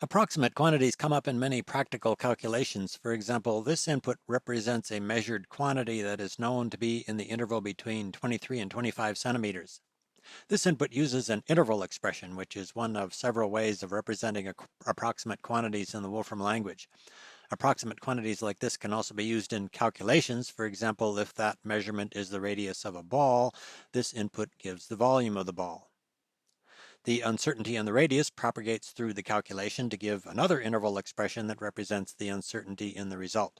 Approximate quantities come up in many practical calculations. For example, this input represents a measured quantity that is known to be in the interval between 23 and 25 centimeters. This input uses an interval expression, which is one of several ways of representing approximate quantities in the Wolfram language. Approximate quantities like this can also be used in calculations. For example, if that measurement is the radius of a ball, this input gives the volume of the ball. The uncertainty in the radius propagates through the calculation to give another interval expression that represents the uncertainty in the result.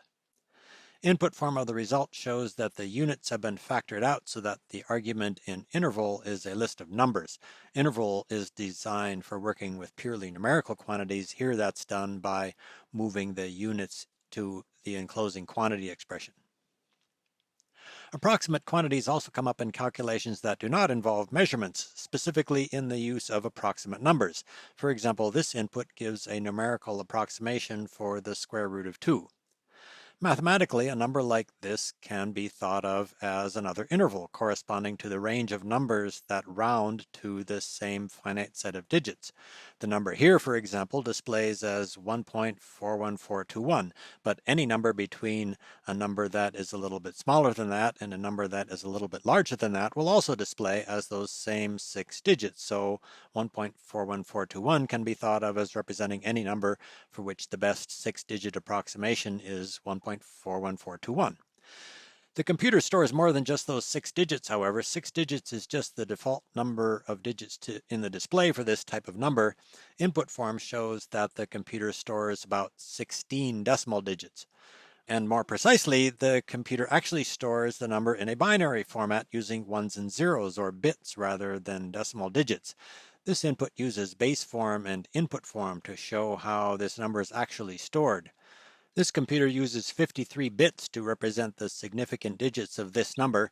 Input form of the result shows that the units have been factored out so that the argument in interval is a list of numbers. Interval is designed for working with purely numerical quantities. Here that's done by moving the units to the enclosing quantity expression. Approximate quantities also come up in calculations that do not involve measurements, specifically in the use of approximate numbers. For example, this input gives a numerical approximation for the square root of 2. Mathematically, a number like this can be thought of as another interval corresponding to the range of numbers that round to the same finite set of digits. The number here, for example, displays as 1.41421, but any number between a number that is a little bit smaller than that and a number that is a little bit larger than that will also display as those same 6 digits. So 1.41421 can be thought of as representing any number for which the best 6-digit approximation is 1.41421. The computer stores more than just those 6 digits, however. 6 digits is just the default number of digits in the display for this type of number. Input form shows that the computer stores about 16 decimal digits. And more precisely, the computer actually stores the number in a binary format using ones and zeros, or bits, rather than decimal digits. This input uses base form and input form to show how this number is actually stored. This computer uses 53 bits to represent the significant digits of this number.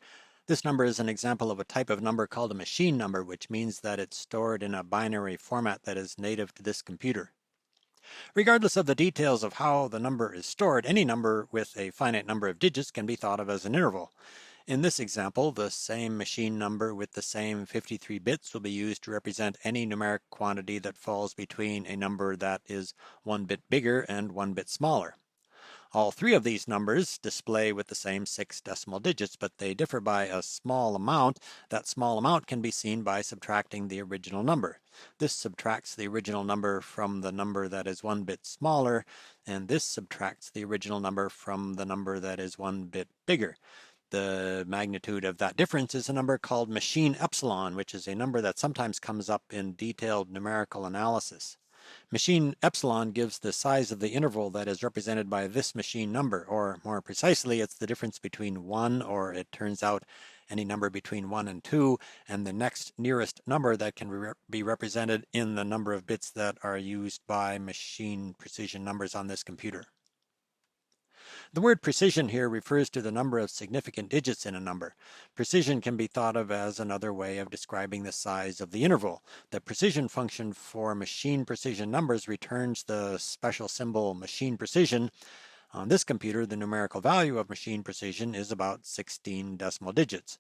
This number is an example of a type of number called a machine number, which means that it's stored in a binary format that is native to this computer. Regardless of the details of how the number is stored, any number with a finite number of digits can be thought of as an interval. In this example, the same machine number with the same 53 bits will be used to represent any numeric quantity that falls between a number that is 1 bit bigger and 1 bit smaller. All 3 of these numbers display with the same 6 decimal digits, but they differ by a small amount. That small amount can be seen by subtracting the original number. This subtracts the original number from the number that is 1 bit smaller, and this subtracts the original number from the number that is 1 bit bigger. The magnitude of that difference is a number called machine epsilon, which is a number that sometimes comes up in detailed numerical analysis. Machine epsilon gives the size of the interval that is represented by this machine number, or more precisely, it's the difference between 1, or it turns out any number between 1 and 2, and the next nearest number that can be represented in the number of bits that are used by machine precision numbers on this computer. The word precision here refers to the number of significant digits in a number. Precision can be thought of as another way of describing the size of the interval. The precision function for machine precision numbers returns the special symbol machine precision. On this computer, the numerical value of machine precision is about 16 decimal digits.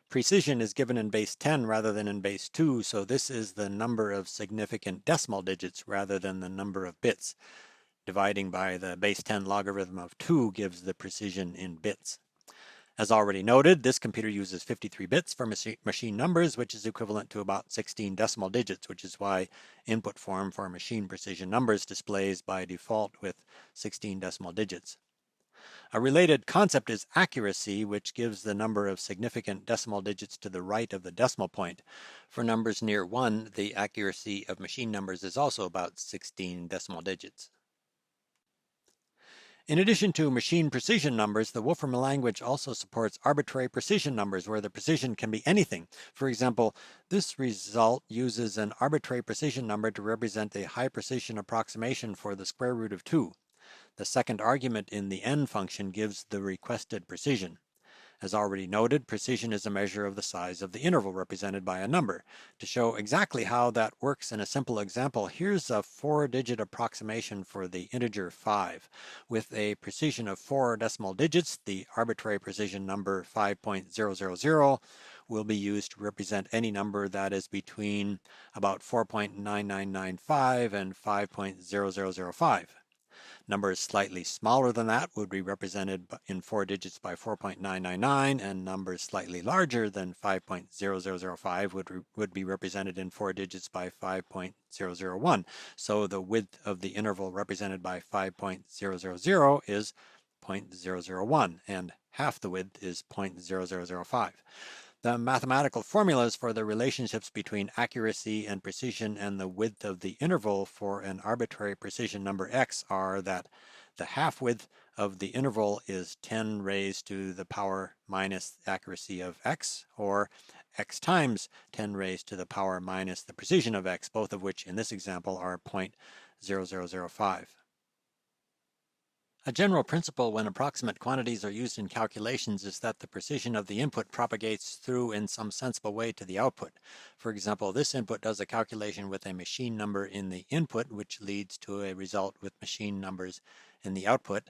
Precision is given in base 10 rather than in base 2, so this is the number of significant decimal digits rather than the number of bits. Dividing by the base 10 logarithm of 2 gives the precision in bits. As already noted, this computer uses 53 bits for machine numbers, which is equivalent to about 16 decimal digits, which is why input form for machine precision numbers displays by default with 16 decimal digits. A related concept is accuracy, which gives the number of significant decimal digits to the right of the decimal point. For numbers near 1, the accuracy of machine numbers is also about 16 decimal digits. In addition to machine precision numbers, the Wolfram language also supports arbitrary precision numbers where the precision can be anything. For example, this result uses an arbitrary precision number to represent a high precision approximation for the square root of 2. The second argument in the n function gives the requested precision. As already noted, precision is a measure of the size of the interval represented by a number. To show exactly how that works in a simple example, here's a 4-digit approximation for the integer 5. With a precision of 4 decimal digits, the arbitrary precision number 5.000, will be used to represent any number that is between about 4.9995 and 5.0005. Numbers slightly smaller than that would be represented in 4 digits by 4.999, and numbers slightly larger than 5.0005 would be represented in 4 digits by 5.001. So the width of the interval represented by 5.000 is 0.001, and half the width is 0.0005. The mathematical formulas for the relationships between accuracy and precision and the width of the interval for an arbitrary precision number x are that the half width of the interval is 10 raised to the power minus accuracy of x, or x times 10 raised to the power minus the precision of x, both of which in this example are 0.0005. A general principle when approximate quantities are used in calculations is that the precision of the input propagates through in some sensible way to the output. For example, this input does a calculation with a machine number in the input, which leads to a result with machine numbers in the output.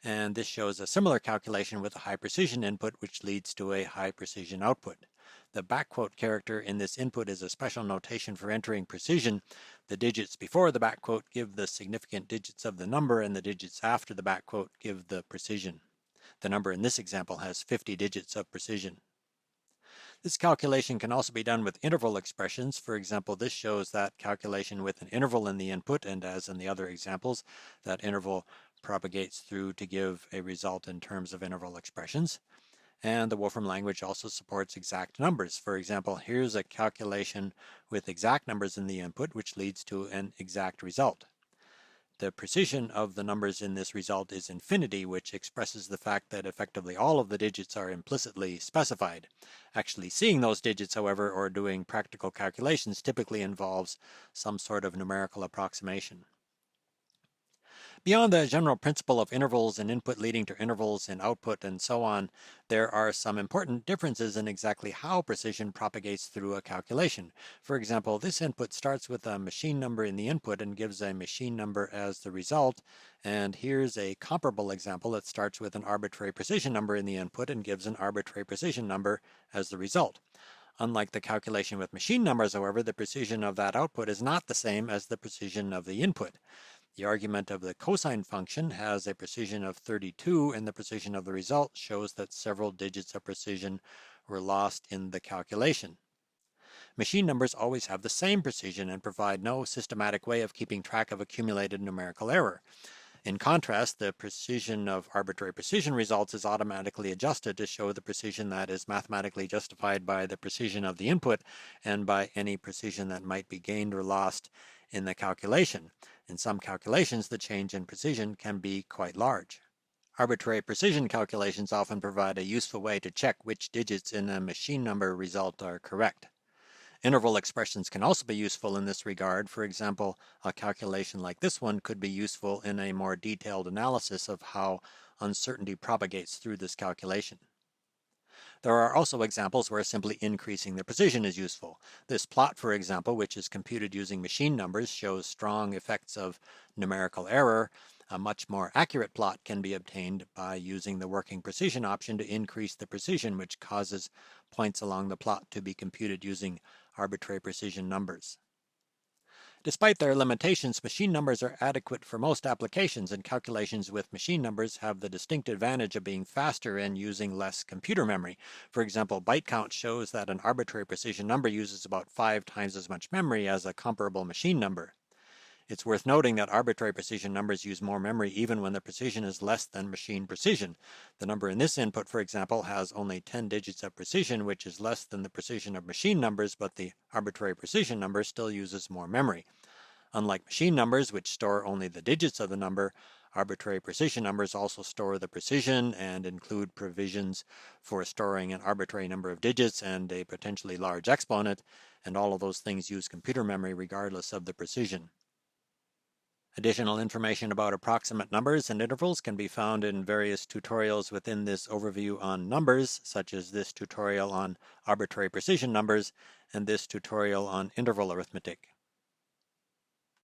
And this shows a similar calculation with a high precision input, which leads to a high precision output. The backquote character in this input is a special notation for entering precision. The digits before the backquote give the significant digits of the number, and the digits after the backquote give the precision. The number in this example has 50 digits of precision. This calculation can also be done with interval expressions. For example, this shows that calculation with an interval in the input, and as in the other examples, that interval propagates through to give a result in terms of interval expressions. And the Wolfram language also supports exact numbers. For example, here's a calculation with exact numbers in the input, which leads to an exact result. The precision of the numbers in this result is infinity, which expresses the fact that effectively all of the digits are implicitly specified. Actually seeing those digits, however, or doing practical calculations typically involves some sort of numerical approximation. Beyond the general principle of intervals in input leading to intervals in output and so on, there are some important differences in exactly how precision propagates through a calculation. For example, this input starts with a machine number in the input and gives a machine number as the result, and here's a comparable example that starts with an arbitrary precision number in the input and gives an arbitrary precision number as the result. Unlike the calculation with machine numbers, however, the precision of that output is not the same as the precision of the input. The argument of the cosine function has a precision of 32, and the precision of the result shows that several digits of precision were lost in the calculation. Machine numbers always have the same precision and provide no systematic way of keeping track of accumulated numerical error. In contrast, the precision of arbitrary precision results is automatically adjusted to show the precision that is mathematically justified by the precision of the input and by any precision that might be gained or lost in the calculation. In some calculations, the change in precision can be quite large. Arbitrary precision calculations often provide a useful way to check which digits in a machine number result are correct. Interval expressions can also be useful in this regard. For example, a calculation like this one could be useful in a more detailed analysis of how uncertainty propagates through this calculation. There are also examples where simply increasing the precision is useful. This plot, for example, which is computed using machine numbers, shows strong effects of numerical error. A much more accurate plot can be obtained by using the working precision option to increase the precision, which causes points along the plot to be computed using arbitrary precision numbers. Despite their limitations, machine numbers are adequate for most applications, and calculations with machine numbers have the distinct advantage of being faster and using less computer memory. For example, byte count shows that an arbitrary precision number uses about 5 times as much memory as a comparable machine number. It's worth noting that arbitrary precision numbers use more memory even when the precision is less than machine precision. The number in this input, for example, has only 10 digits of precision, which is less than the precision of machine numbers, but the arbitrary precision number still uses more memory. Unlike machine numbers, which store only the digits of the number, arbitrary precision numbers also store the precision and include provisions for storing an arbitrary number of digits and a potentially large exponent, and all of those things use computer memory regardless of the precision. Additional information about approximate numbers and intervals can be found in various tutorials within this overview on numbers, such as this tutorial on arbitrary precision numbers and this tutorial on interval arithmetic.